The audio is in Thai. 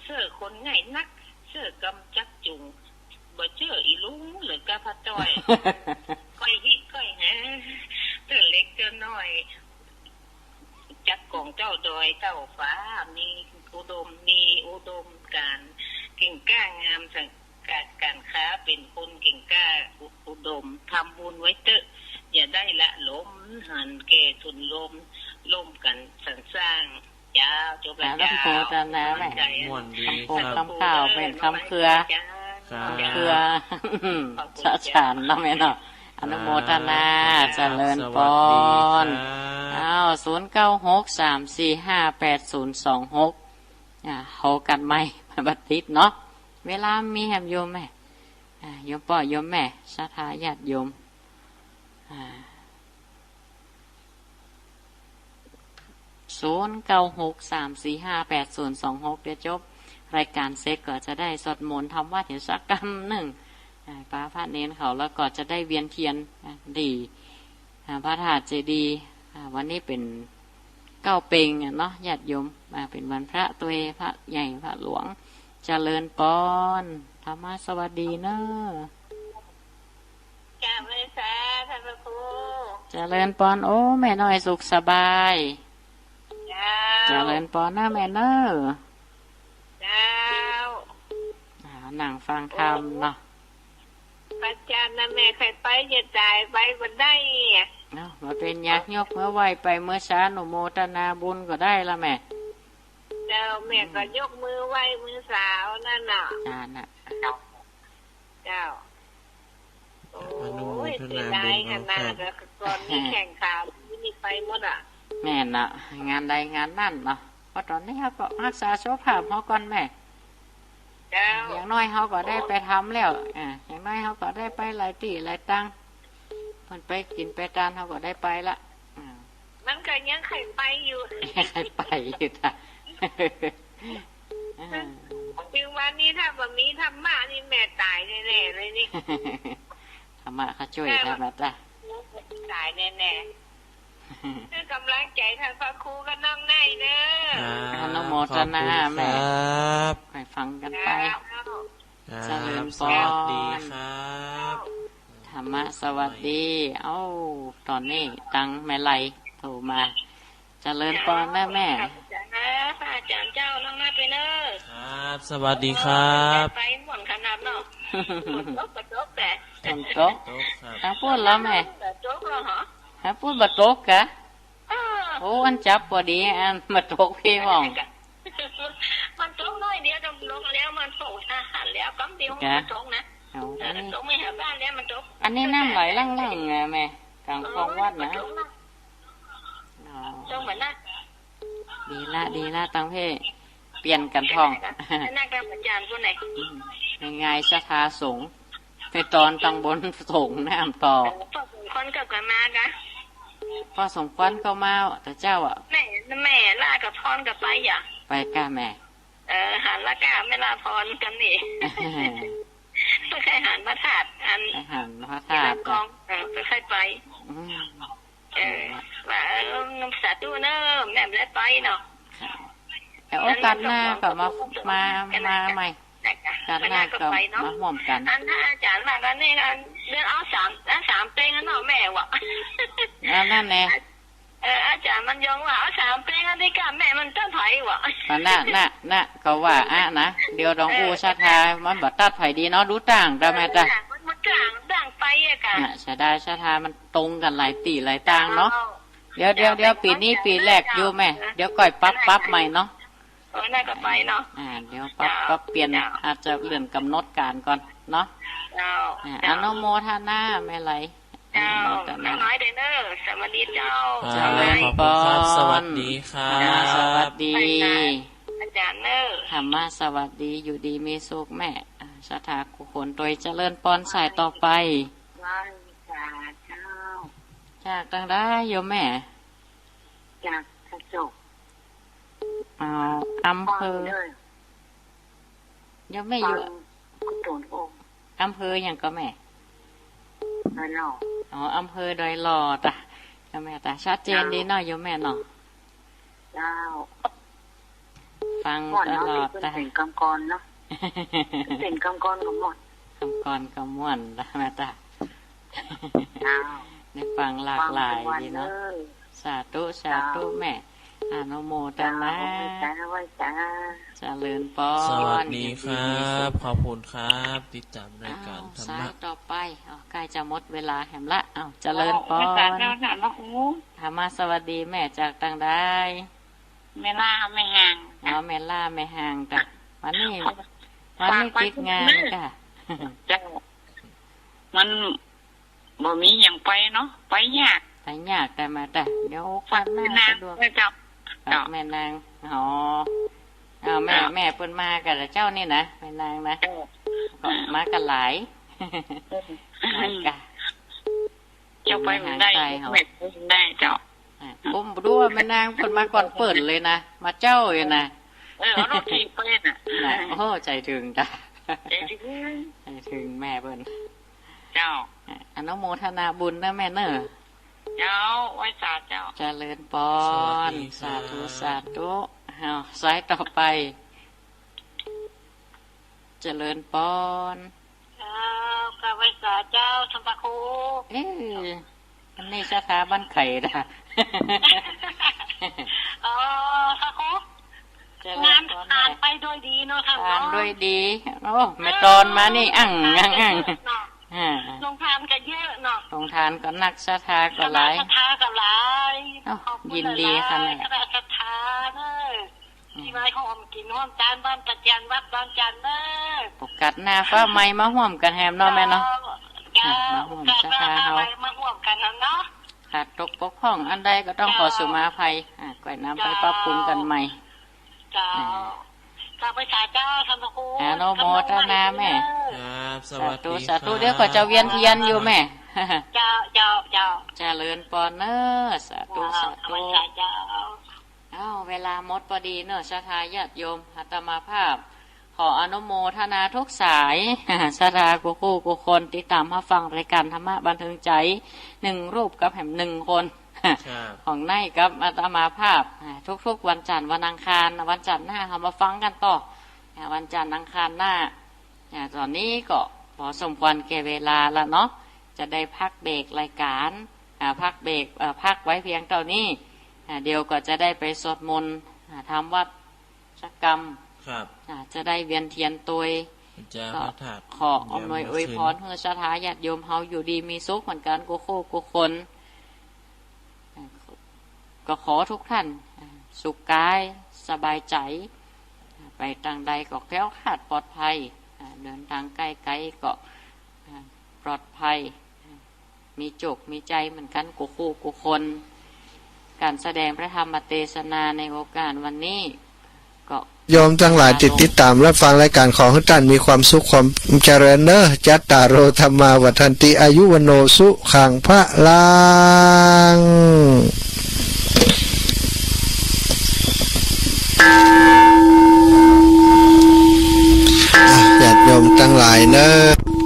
เสื้อคนง่ายนักเสื้อกำจักจุงบ่เชื่ออีลุงหรือกะพะจ้อยก้อยฮิก้อยฮะเสื้อเล็กเสื้อน้อยจักของเจ้าดอยเจ้าฟ้ามีอุดมการเก่งกล้างามสังการค้าเป็นคนเก่งกล้าอุดมทำบุญไว้เถอะอย่าได้ละล้มหันแก่ทุนล้มกันสร้างยาวจบแล้วยาวคำโพจันนะแม่ม่วนดีคำโพ ครับ คำข่าวเป็นคำเครือเครือชาชานเนาะแม่เนาะอนุโมทนาเจริญพร0963458026โหกันไหมบัดติดเนาะเวลามีแหมโยมแม่โยมพ่อโยมแม่ศรัทธาญาติโยม0963458026เดี๋ยวจบรายการเสร็จก็จะได้สวดมนต์ทำวัดเห็นสักกรรมหนึ่งพระเน้นเขาแล้วก็จะได้เวียนเทียนดีพระธาตุเจดีย์วันนี้เป็นเก้าเปงเนาะญาติโยมเป็นวันพระตัวพระใหญ่พระหลวงเจริญปอนธรรมะสวัสดีเนอะกราบเลยสาท่านพระครูเจริญปอนโอ้แม่น้อยสุขสบายเจริญปอนนะแม่เนอะนั่งฟังธรรมเนาะปัจจานนะแม่ใครไปจะจ่ายไปบ่ได้เนาะมาเป็นยักษ์ยกเมื่อไหวไปเมื่อช้าหนูโมทนาบุญก็ได้ละแม่เจ้าแม่ก็ยกมือไหว้มือสาวนั่นน่ะน่ะเจ้าโอ้ยเสียดายขนาดก่อนนี้แข่งข่าวนี่ไปหมดอ่ะแม่น่ะงานใดงานนั่นเนาะเพราะตอนนี้เขาก็รักษาสุขภาพเขาก่อนแม่อย่างน้อยเขาก็ได้ไปทำแล้วอย่างน้อยเขาก็ได้ไปหลายที่หลายตังมันไปกินไปทานเขาก็ได้ไปละมันก็ยังใครไปอยู่ใครไปอยู่ท่ะถึงวันนี้ถ้าแบบนี้ธรรมะนี่แม่ตายแน่ๆเลยนี่ธรรมะเขาช่วยได้ไหมจ้ะตายแน่ๆคือกำลังใจท่านพระครูก็นั่งในเด้อนุโมทนาแม่ไปฟังกันไปเจริญพรธรรมะสวัสดีตอนนี้ตังแม่ไหลโทรมาเจริญพรนะแม่พระอาจารย์เจ้าน้องมาไปเนอะครับสวัสดีครับไปหม่นขนาดเนาะโต๊ะแต่โต๊ะทั้งพูดแล้วแม่โต๊ะเหรอฮะทั้งพูดบัดโต๊ะกะโอ้อันจับพอดีอันมาโต๊ะพี่มองมันโต๊ะน้อยเดียวลงแล้วมันโผล่อาหารแล้วกำเดียวมันโต๊ะนะโต๊ะไม่หาบ้านแล้วมันโต๊ะอันนี้น้ำไหลลั่งไงแม่กลางคลองวัดนะโต๊ะเหมือนน่ะดีละตังเพ่เปลี่ยนกันท่องน่ากรรมอาจารย์ผู้ไหนไงศรัทธาสงฆ์ในตอนตังบนสงฆ์น้ำต่อคนกับกันมากะพอสมควรก็มาแต่เจ้าอ่ะแม่ล่ากับพรกับไปอย่าไปก้าแม่หันละก้าไม่ลาพรกันนี่ไม่ใช่หันพระธาตุหันพระธาตุกองไม่ใช่ไปว่าสาธุเนอะแม่ไม่ได้ไปเนาะแต่โอกาสหน้าก็มาใหม่การหน้าก็มาห่วมกันอันถ้าอาจารย์มากันนี่กันเดือนเอา3เพลงนั่นเนาะแม่วะนั่นแน่อาจารย์มันยองว่าเอา3เพลงอันนี้กันแม่มันจะไผ่วะน่ะก็ว่านะเดี๋ยวดองอูชาทามันบัดตัดไผ่ดีเนาะดูต่างได้ไหมจ๊ะมันต่างไปอะกันชาดาชาทามันตรงกันหลายตีหลายต่างเนาะเดี๋ยวปีนี้ปีแรกอยู่แม่เดี๋ยวก่อยปั๊บใหม่เนาะน่าก็ไปเนาะเดี๋ยวปั๊บเปลี่ยนอาจจะเลื่อนกำหนดการก่อนเนาะอนุโมทนาแม่ไหลน้อยเด้อเนอะสวัสดีเจ้าขอบคุณครับสวัสดีครับสวัสดีอาจารย์เนอะธรรมะสวัสดีอยู่ดีมีสุขแม่ศรัทธากุศลโดยเจริญปอนสายต่อไปจากทางได้โยมแม่จากกระจกอำเภอยังไม่อยู่อำเภออย่างก็แม่อำเภอดอยหล่อจ้ะโยมแม่จ้ะชัดเจนดีเนาะโยมแม่เนาะ ฟัง หมอน ต เนาะ ลอ มี ด เพิ่น แต่ เป็นกำกรเนาะเป็นกำกรกับหมอน คำกรก็ม่วนนะแม่ตา อ้าว ได้ฟังหลากหลาย ฟัง ดี ทุกวัน เนาะ เลย สาธุสาธุแม่อนุโมท จ้า นา ไว้จ้า เจริญพร สวัสดีครับ ขอบคุณครับ ติดตามรายการธรร สาม ะ ยต่อไปใกล้จะหมดเวลาแหมละเจริญพ ไม่สาร ร แล้วนะน้องอู ธรรมาสวัสดีแม่จากต่างได้ ไม่ล่าไม่ห่าง แม่ล่าแม่ห่างจ้ะวันนี้ติดงานจ้ะ เจ้ามันบ่มีอย่างไปเนาะไปยาก แต่ยากแต่มาแต่เดี๋ยวกันหน้า นา สะดวก เจ้า แม่นางแม่เพิ่นมากับเจ้านี่นะแม่นางนะก็มากันหลายหลายกะ เจ้าไปไม่ได้ไม่ได้เจ้า ผมดูว่าแม่นางเพิ่นมาก่อนเปิดเลยนะมาเจ้าเลยนะ เอารถทีไปน่ะ โอ้ใจถึงจ้ะ ใจถึง ใจถึงแม่เพิ่น เจ้า อนุโมทนาบุญนะแม่เนอะ เจ้าไว้สาเจ้า เจริญพรสาธุสาธุสายต่อไป เจริญพร เจ้ากาไว้สาเจ้าธรรมครู อันนี้สถาบันไข่นะ อ๋อธรรมครู เจริ งา ญ น พร ผ่า แม่ นไปโดยดีเนาะค่ะ ทานด้วยดีโอ้แม่ตอนมานี่ลงทานกันเยอะเนาะ ลงทานก็นักศรัทธาก็หลาย ศรัทธากับหลาย ยินดีค่ะแม่ คณะศรัทธาเนอะที่มาหอมกินหอมจานบ้านตะจันวัดบางจันเนอะ โอกาสหน้าฟ้าใหม่มาห่วมกันแฮมเนาะแม่เนาะ มาห่วมศรัทธาเฮามาห่วมกันเนาะ ขาดตกปกพ้องอันใดก็ต้องขอสุมาภัยก่อยน้ำไปปรับปรุงกันใหม่ เจ้าข้าพเจ้าธรรมครู อนุโมทนาแม่ ครับส สา วัส ธุ ดี สา ค ธุ รับ เดี๋ยวก็จะเวียนเทียนอยู่แม่ เจ้าเจ้าเจ้า เจริญปอนเนอสาธุสาธุ เจ้า เวลาหมดพอดีเนอะศรัทธาญาติโยมอาตมาภาพ ขออนุโมทนาทุกสายศรัทธากูคู่กูคนติดตามมาฟังรายการธรรมะบันเทิงใจ1 รูปกับแหม1 คน ครับ ของในกับอาตมาภาพทุกๆวันจันทร์วันอังคารวันจันทร์หน้าเรามาฟังกันต่อวันจันทร์อังคารหน้าตอนนี้ก็พอสมควรแก่เวลาแล้วเนาะจะได้พักเบรกรายการพักเบรกพักไว้เพียงเท่านี้เดี๋ยวก็จะได้ไปสวดมนต์ทำวัดกรรม ครับ จะได้เวียนเทียนตัว จะ ก็ พระธาตุ ขออำนวยอวยพรเพื่อศรัทธาญาติโยมเฮาอยู่ดีมีสุขเหมือนกันกูคู่กูคนก็ขอทุกท่านสุขกายสบายใจไปทางใดก็แคล้วคลาดปลอดภัยเดินทางใกล้ๆก็ปลอดภัยมีจุกมีใจเหมือนกันกูคู่กูคนการแสดงพระธรรมเทศนาในโอกาสวันนี้ก็ โยมทั้งหลายติดตามและฟังรายการของท่านมีความสุขความเจริญเนอะจัตตารโอธรรมาวัฏันติอายุวโนสุขังพระลังญาติโยมทั้งหลายเนอะ